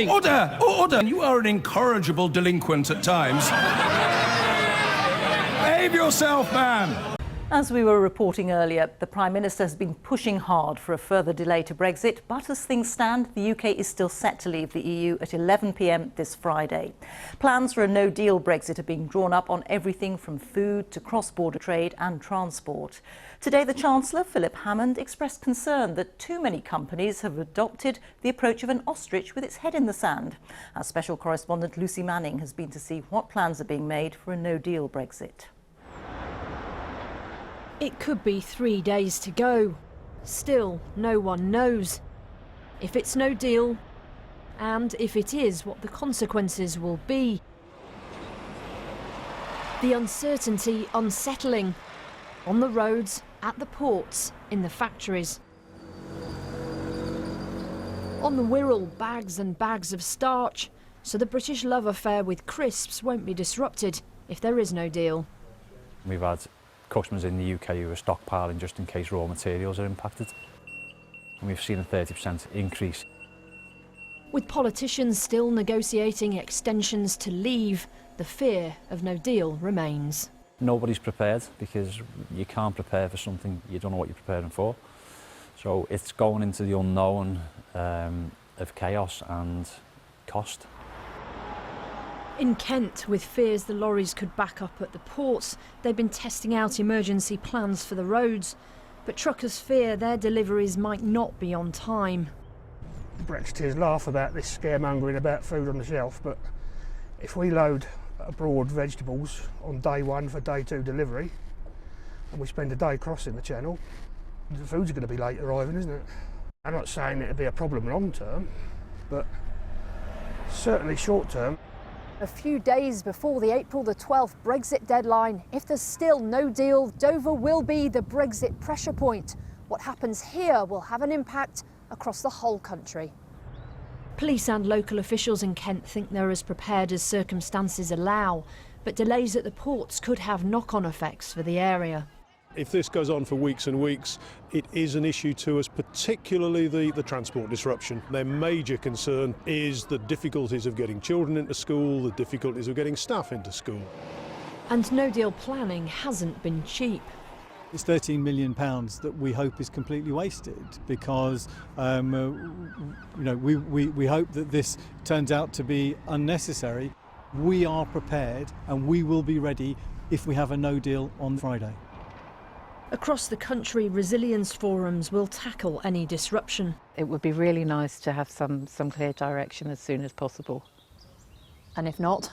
Order! Order! You are an incorrigible delinquent at times. Behave yourself, man! As we were reporting earlier, the Prime Minister has been pushing hard for a further delay to Brexit, but as things stand, the UK is still set to leave the EU at 11 p.m. this Friday. Plans for a no-deal Brexit are being drawn up on everything from food to cross-border trade and transport. Today, the Chancellor, Philip Hammond, expressed concern that too many companies have adopted the approach of an ostrich with its head in the sand. Our special correspondent Lucy Manning has been to see what plans are being made for a no-deal Brexit. It could be 3 days to go. Still, no one knows if it's no deal, and if it is, what the consequences will be. The uncertainty unsettling. On the roads, at the ports, in the factories. On the Wirral, bags and bags of starch, so the British love affair with crisps won't be disrupted if there is no deal. We've had customers in the UK who are stockpiling just in case raw materials are impacted. And we've seen a 30% increase. With politicians still negotiating extensions to leave, the fear of no deal remains. Nobody's prepared because you can't prepare for something you don't know what you're preparing for. So it's going into the unknown of chaos and cost. In Kent, with fears the lorries could back up at the ports, they've been testing out emergency plans for the roads. But truckers fear their deliveries might not be on time. Brexiteers laugh about this scaremongering about food on the shelf, but if we load abroad vegetables on day one for day two delivery, and we spend a day crossing the channel, the food's going to be late arriving, isn't it? I'm not saying it'll be a problem long term, but certainly short term. A few days before the April the 12th Brexit deadline, if there's still no deal, Dover will be the Brexit pressure point. What happens here will have an impact across the whole country. Police and local officials in Kent think they're as prepared as circumstances allow, but delays at the ports could have knock-on effects for the area. If this goes on for weeks and weeks, it is an issue to us, particularly the transport disruption. Their major concern is the difficulties of getting children into school, the difficulties of getting staff into school. And no-deal planning hasn't been cheap. It's £13 million that we hope is completely wasted because we hope that this turns out to be unnecessary. We are prepared and we will be ready if we have a no deal on Friday. Across the country, resilience forums will tackle any disruption. It would be really nice to have some clear direction as soon as possible. And if not?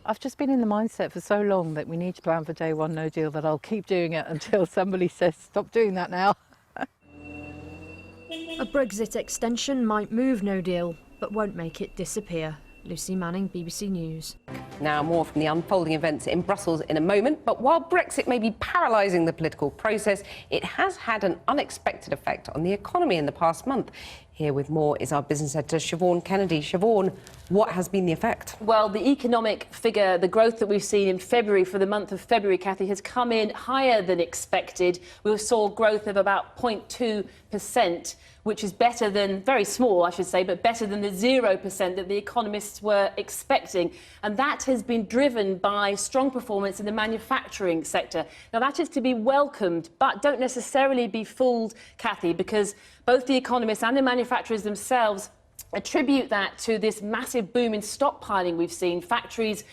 I've just been in the mindset for so long that we need to plan for day one no deal that I'll keep doing it until somebody says stop doing that now. A Brexit extension might move no deal, but won't make it disappear. Lucy Manning, BBC News. Now, more from the unfolding events in Brussels in a moment. But while Brexit may be paralysing the political process, it has had an unexpected effect on the economy in the past month. Here with more is our business editor, Siobhan Kennedy. Siobhan, what has been the effect? Well, the economic figure, the growth that we've seen in February, for the month of February, Cathy, has come in higher than expected. We saw growth of about 0.2%, which is better than, very small, I should say, but better than the 0% that the economists were expecting. And that has been driven by strong performance in the manufacturing sector. Now, that is to be welcomed, but don't necessarily be fooled, Cathy, because both the economists and the manufacturers themselves attribute that to this massive boom in stockpiling we've seen. Factories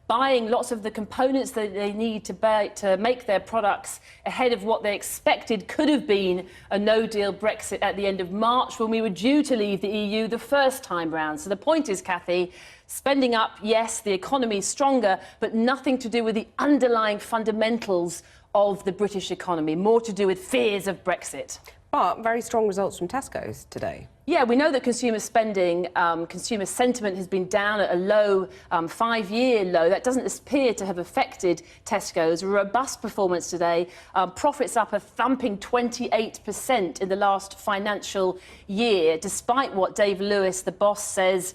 buying lots of the components that they need to make their products ahead of what they expected could have been a no-deal Brexit at the end of March when we were due to leave the EU the first time round. So the point is, Cathy, spending up, yes, the economy is stronger, but nothing to do with the underlying fundamentals of the British economy, more to do with fears of Brexit. But very strong results from Tesco's today. Yeah, we know that consumer spending, consumer sentiment has been down at a low, 5-year low. That doesn't appear to have affected Tesco's. A robust performance today. Profits up a thumping 28% in the last financial year, despite what Dave Lewis, the boss, says,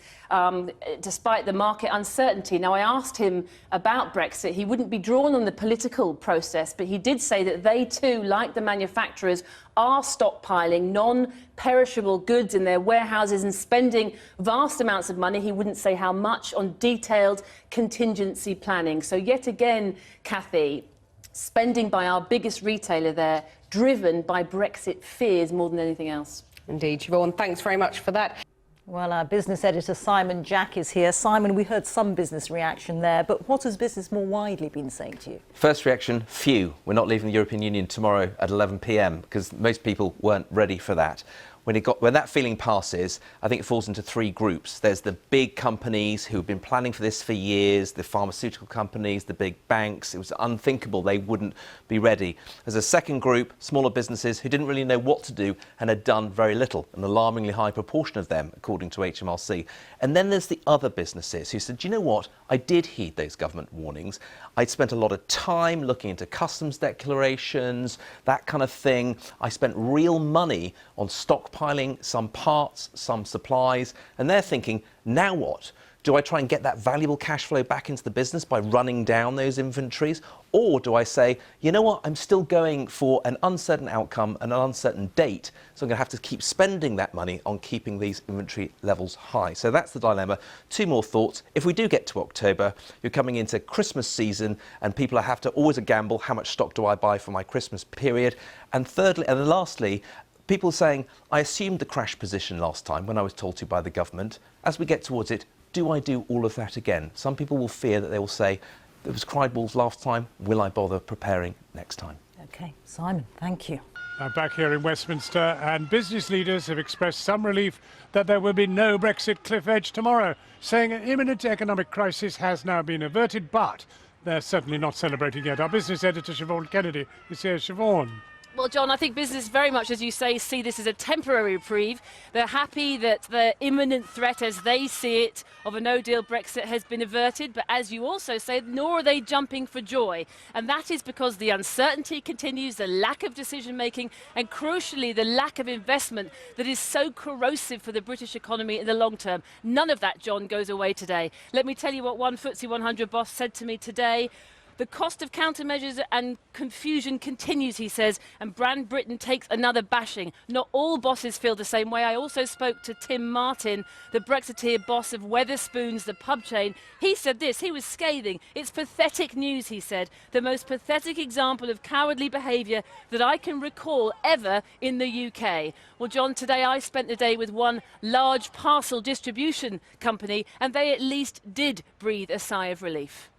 despite the market uncertainty. Now, I asked him about Brexit. He wouldn't be drawn on the political process, but he did say that they too, like the manufacturers, are stockpiling non-perishable goods in their warehouses and spending vast amounts of money, he wouldn't say how much, on detailed contingency planning. So yet again, Cathy, spending by our biggest retailer there, driven by Brexit fears more than anything else. Indeed, Siobhan, thanks very much for that. Well, our business editor Simon Jack is here. Simon, we heard some business reaction there, but what has business more widely been saying to you? First reaction, phew, we're not leaving the European Union tomorrow at 11 p.m, because most people weren't ready for that. When that feeling passes, I think it falls into three groups. There's the big companies who've been planning for this for years, the pharmaceutical companies, the big banks. It was unthinkable they wouldn't be ready. There's a second group, smaller businesses, who didn't really know what to do and had done very little, an alarmingly high proportion of them, according to HMRC. And then there's the other businesses who said, do you know what? I did heed those government warnings. I'd spent a lot of time looking into customs declarations, that kind of thing. I spent real money on stockpiling some parts, some supplies, and they're thinking, now what? Do I try and get that valuable cash flow back into the business by running down those inventories? Or do I say, you know what, I'm still going for an uncertain outcome and an uncertain date, so I'm going to have to keep spending that money on keeping these inventory levels high. So that's the dilemma. Two more thoughts. If we do get to October, you're coming into Christmas season and people have to always gamble, how much stock do I buy for my Christmas period? And thirdly, and lastly, people saying, I assumed the crash position last time when I was told to by the government. As we get towards it, do I do all of that again? Some people will fear that they will say, there was cried wolves last time, will I bother preparing next time? OK, Simon, thank you. I'm back here in Westminster, and business leaders have expressed some relief that there will be no Brexit cliff edge tomorrow, saying an imminent economic crisis has now been averted, but they're certainly not celebrating yet. Our business editor, Siobhan Kennedy, is here. Siobhan. Well, John, I think business very much, as you say, see this as a temporary reprieve. They're happy that the imminent threat, as they see it, of a no-deal Brexit has been averted. But as you also say, nor are they jumping for joy. And that is because the uncertainty continues, the lack of decision-making, and crucially, the lack of investment that is so corrosive for the British economy in the long term. None of that, John, goes away today. Let me tell you what one FTSE 100 boss said to me today. The cost of countermeasures and confusion continues, he says, and brand Britain takes another bashing. Not all bosses feel the same way. I also spoke to Tim Martin, the Brexiteer boss of Wetherspoons, the pub chain. He said this, he was scathing. It's pathetic news, he said. The most pathetic example of cowardly behaviour that I can recall ever in the UK. Well, John, today I spent the day with one large parcel distribution company, and they at least did breathe a sigh of relief.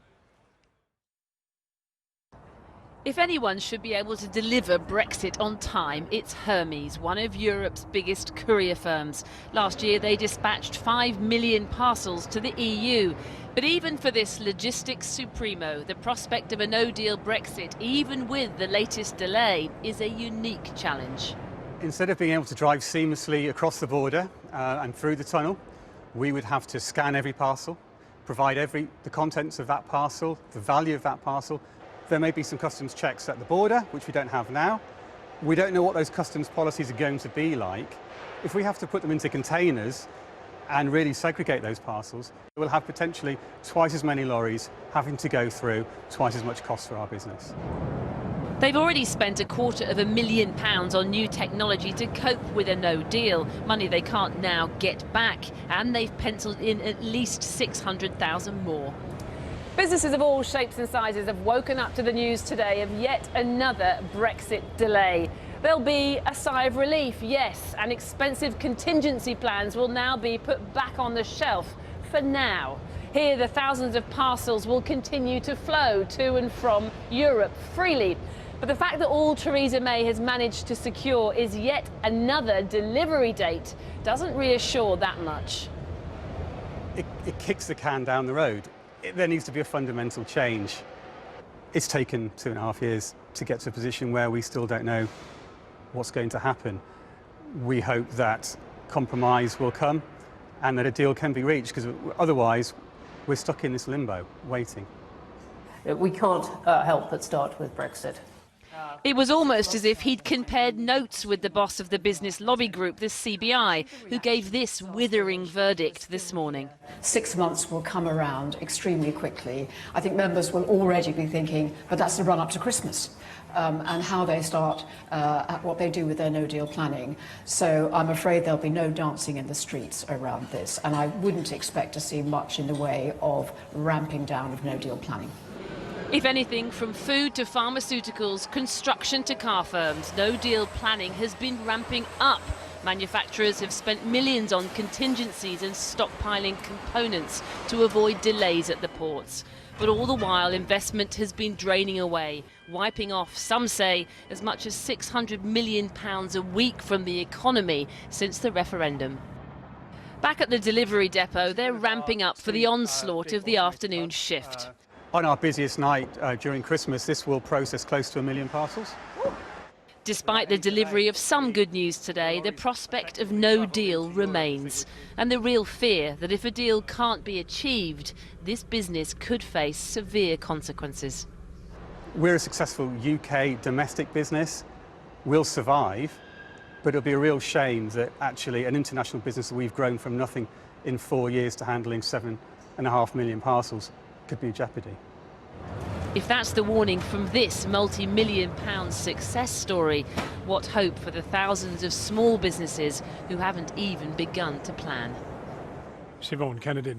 If anyone should be able to deliver Brexit on time, it's Hermes, one of Europe's biggest courier firms. Last year, they dispatched 5 million parcels to the EU. But even for this logistics supremo, the prospect of a no-deal Brexit, even with the latest delay, is a unique challenge. Instead of being able to drive seamlessly across the border and through the tunnel, we would have to scan every parcel, provide the contents of that parcel, the value of that parcel. There may be some customs checks at the border, which we don't have now. We don't know what those customs policies are going to be like. If we have to put them into containers and really segregate those parcels, we'll have potentially twice as many lorries having to go through, twice as much cost for our business. They've already spent £250,000 on new technology to cope with a no deal, money they can't now get back, and they've penciled in at least 600,000 more. Businesses of all shapes and sizes have woken up to the news today of yet another Brexit delay. There'll be a sigh of relief, yes, and expensive contingency plans will now be put back on the shelf for now. Here, the thousands of parcels will continue to flow to and from Europe freely. But the fact that all Theresa May has managed to secure is yet another delivery date doesn't reassure that much. It kicks the can down the road. There needs to be a fundamental change. It's taken 2.5 years to get to a position where we still don't know what's going to happen. We hope that compromise will come and that a deal can be reached, because otherwise we're stuck in this limbo, waiting. We can't help but start with Brexit. It was almost as if he'd compared notes with the boss of the business lobby group, the CBI, who gave this withering verdict this morning. 6 months will come around extremely quickly. I think members will already be thinking, but that's the run up to Christmas. And how they start, what they do with their no-deal planning. So I'm afraid there'll be no dancing in the streets around this, and I wouldn't expect to see much in the way of ramping down of no-deal planning. If anything, from food to pharmaceuticals, construction to car firms, no-deal planning has been ramping up. Manufacturers have spent millions on contingencies and stockpiling components to avoid delays at the ports. But all the while, investment has been draining away, wiping off, some say, as much as £600 million a week from the economy since the referendum. Back at the delivery depot, they're ramping up for the onslaught of the afternoon shift. On our busiest night during Christmas, this will process close to 1 million parcels. Despite the delivery of some good news today, the prospect of no deal remains. And the real fear that if a deal can't be achieved, this business could face severe consequences. We're a successful UK domestic business. We'll survive, but it'll be a real shame that actually an international business that we've grown from nothing in 4 years to handling 7.5 million parcels could be in jeopardy. If that's the warning from this multi-million-pound success story, what hope for the thousands of small businesses who haven't even begun to plan? Siobhan Kennedy.